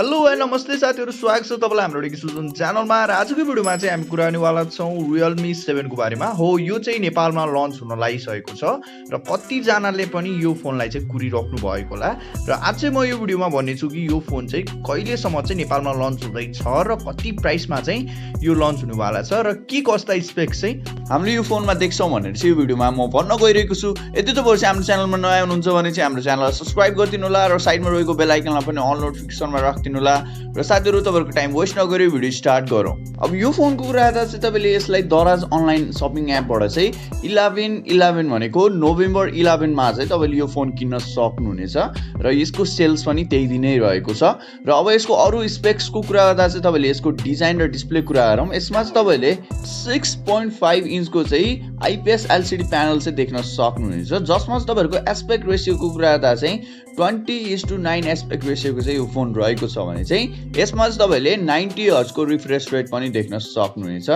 Hello and नमस्ते साथीहरु, स्वागत छ तपाईलाई हाम्रो डिजिटल च्यानलमा। र आजको भिडियोमा चाहिँ हामी कुरा गर्नेवाला छौं Realme 7 को बारेमा। हो, यो चाहिँ नेपालमा लन्च हुन लागिसकेको छ र कति जनाले पनि यो फोनलाई चाहिँ कुरिराख्नु भएको होला। र आज चाहिँ म यो भिडियोमा भन्ने छु कि यो फोन चाहिँ कहिलेसम्म चाहिँ नेपालमा लन्च हुँदै छ र कति प्राइसमा चाहिँ यो लन्च हुनेवाला छ र के कस्ता स्पेक्स चाहिँ हामीले यो फोनमा देख्छौं भनेर चाहिँ यो भिडियोमा म भन्न गइरहेको छु। यदि तपाईहरु चाहिँ हाम्रो च्यानलमा नयाँ हुनुहुन्छ भने चाहिँ हाम्रो च्यानललाई सब्स्क्राइब गरिदिनु होला र साइडमा रहेको बेल आइकनलाई पनि अल नोटिफिकेसनमा राख्दिनु होला। र साथीहरु, तपाईहरुको टाइम वेस्ट नगरी भिडियो स्टार्ट गरौँ। अब यो फोनको कुरा गर्दा चाहिँ तपाईले यसलाई दराज अनलाइन शपिङ एपबाट चाहिँ 11/11 भनेको नोभेम्बर 11 मा चाहिँ तपाईले यो फोन किन्न सक्नुहुनेछ र यसको सेल्स पनि त्यही दिनै रहेको छ। र अब यसको अरु स्पेक्सको कुरा गर्दा चाहिँ तपाईले यसको डिजाइन र डिस्प्ले कुरा गरौँ। यसमा चाहिँ तपाईले 6.5 इन्चको चाहिँ आईपीएस एलसीडी प्यानल चाहिँ देख्न सक्नुहुनेछ, जसमा चाहिँ तपाईहरुको एस्पेक्ट रेशियोको कुरा गर्दा चाहिँ 20:9 एस्पेक्ट रेशियोको चाहिँ यो फोन रहेको छ भने चाहिँ यसमा चाहिँ तपाईले 90 हर्ट्ज को रिफ्रेश रेट पनि देख्न सक्नुहुनेछ।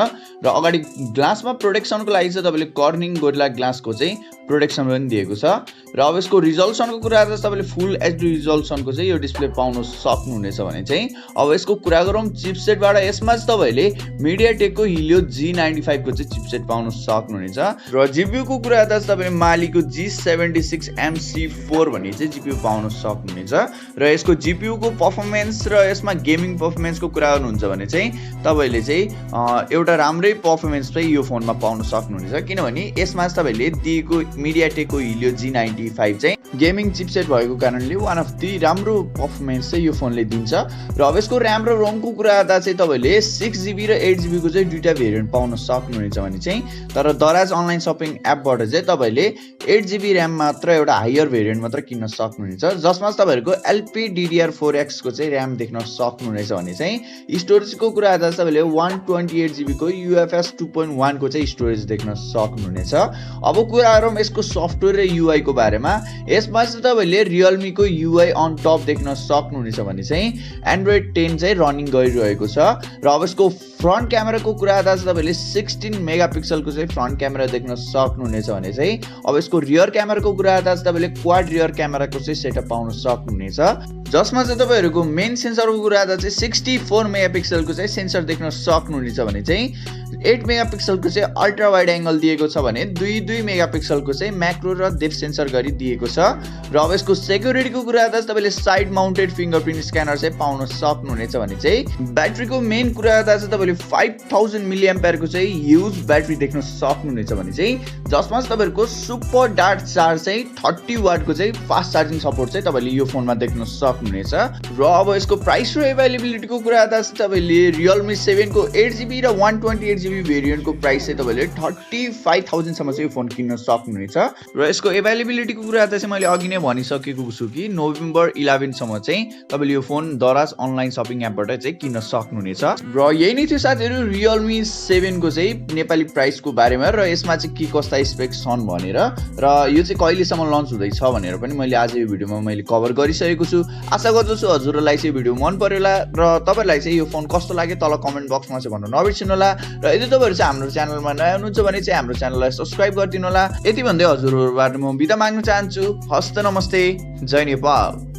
र अगाडि ग्लासमा प्रोटेक्सनको लागि चाहिँ तपाईले कर्निङ गोरिल्ला ग्लासको चाहिँ प्रोटेक्सन पनि दिएको छ। र अब यसको रिजोल्युसनको कुरा गर्दा तपाईले फुल एचडी रिजोल्युसनको चाहिँ यो डिस्प्ले पाउन सक्नुहुनेछ भने चाहिँ अब यसको कुरा गरौँ चिपसेटबाट। यसमा चाहिँ तपाईले मिडियाटेकको हिलियो G95 को चाहिँ चिपसेट पाउन सक्नुहुनेछ। र जीपीयू को कुरा गर्दा तपाईले मालीको G76MC4 भन्ने चाहिँ जीपीयू पाउन सक्नुहुनेछ। र यसको जीपीयू को परफर्मेन्स र यसमा गेमिङ परफर्मेन्सको कुरा गर्नुहुन्छ भने चाहिँ तपाईले चाहिँ एउटा राम्रै परफर्मेन्स चाहिँ यो फोनमा पाउन सक्नुहुनेछ, किनभने यसमा चाहिँ तपाईले दिएको मिडियाटेकको हिलियो G95 चाहिँ गेमिङ चिपसेट भएको कारणले वान अफ दी राम्रो परफर्मेन्स चाहिँ यो फोनले दिन्छ। र अब यसको र्याम र रोमको कुरा गर्दा चाहिँ तपाईले 6GB र 8GB को चाहिँ दुईटा भेरिएन्ट पाउन सक्नुहुनेछ भने चाहिँ तर दराज अनलाइन शपिङ एपबाट चाहिँ तपाईले 8GB र्याम मात्र एउटा हायर भेरिएन्ट मात्र किन्न सक्नुहुनेछ, जसमा तपाईहरुको LPDDR4X को चाहिँ र्याम देख्न सक्नुहुनेछ भने चाहिँ स्टोरेजको कुरा गर्दा तपाईले 128GB को UFS 2.1 को चाहिँ स्टोरेज देख्न सक्नुहुनेछ। अब कुरा गरौँ यसको सफ्टवेयर र युआई को बारेमा। यसमा चाहिँ तपाईले Realme को युआई अन टप देख्न सक्नुहुनेछ भने चाहिँ Android 10 चाहिँ रनिङ गरिरहेको छ। र अब यसको फ्रन्ट क्यामेराको कुरा गर्दा चाहिँ तपाईले 16 मेगापिक्सलको चाहिँ फ्रन्ट क्यामेरा देख्न सक्नुहुनेछ भने चाहिँ अब यसको रियर क्यामेराको कुरा गर्दा चाहिँ तपाईले क्वाड रियर क्यामेराको चाहिँ सेटअप पाउन सक्नुहुनेछ, जसमा चाहिँ तपाईहरुको मेन सेन्सरको कुरा गर्दा चाहिँ 64 मेगापिक्सलको चाहिँ सेन्सर देख्न सक्नुहुनेछ भने चाहिँ 8 मेगापिक्सलको चाहिँ अल्ट्रा वाइड एंगल दिएको छ भने 2 मेगापिक्सलको चाहिँ म्याक्रो र डेप्थ सेन्सर गरी दिएको छ। र अब यसको सेक्युरिटीको कुरा गर्दा तपाईले साइड माउन्टेड फिंगरप्रिन्ट स्क्यानर चाहिँ पाउन सक्नुहुनेछ भने चाहिँ ब्याट्रीको मेन कुरा गर्दा चाहिँ तपाईले 5000 मिलिएम्पियर को चाहिँ ह्युज ब्याट्री देख्न सक्नुहुनेछ भने चाहिँ जसमा चाहिँ तपाईहरुको सुपर डार्ट चार्ज चाहिँ 30 वाट को चाहिँ फास्ट चार्जिङ सपोर्ट चाहिँ तपाईले यो फोनमा देख्न सक्नुहुनेछ। र अब यसको प्राइस र अवेलेबिलिटीको कुरा गर्दा चाहिँ तपाईले Realme 7 को 8GB र 128GB भेरिएन्टको प्राइस चाहिँ तपाईले 35000 सम्म चाहिँ यो फोन किन्न सक्नुहुनेछ। र यसको अवेलेबिलिटीको कुरा गर्दा चाहिँ मैले अघि नै भनिसकेको छु कि नोभेम्बर 11 सम्म चाहिँ तपाईले यो फोन दराज अनलाइन शपिङ एपबाट चाहिँ किन्न सक्नुहुनेछ। र यही नै थियो साथीहरु Realme 7 को चाहिँ नेपाली प्राइसको बारेमा र यसमा चाहिँ के कस्ता स्पेक्स छन् भनेर, र यो चाहिँ कहिलेसम्म लन्च हुँदैछ भनेर पनि मैले आज यो भिडियोमा मैले कभर गरिसकेको छु। आशा गर्दछु हजुरहरुलाई चाहिँ भिडियो मन पर्यो होला र तपाईहरुलाई चाहिँ यो फोन कस्तो लाग्यो तल कमेन्ट बक्समा चाहिँ भन्न नबिर्सिनु होला। र यदि तपाईहरु चाहिँ हाम्रो च्यानलमा नयाँ हुनुहुन्छ भने चाहिँ हाम्रो च्यानललाई सब्स्क्राइब गरिदिनु होला। यति भन्दै हजुरहरुबाट म बिदा माग्न चाहन्छु। हस्त नमस्ते, जय नेपाल।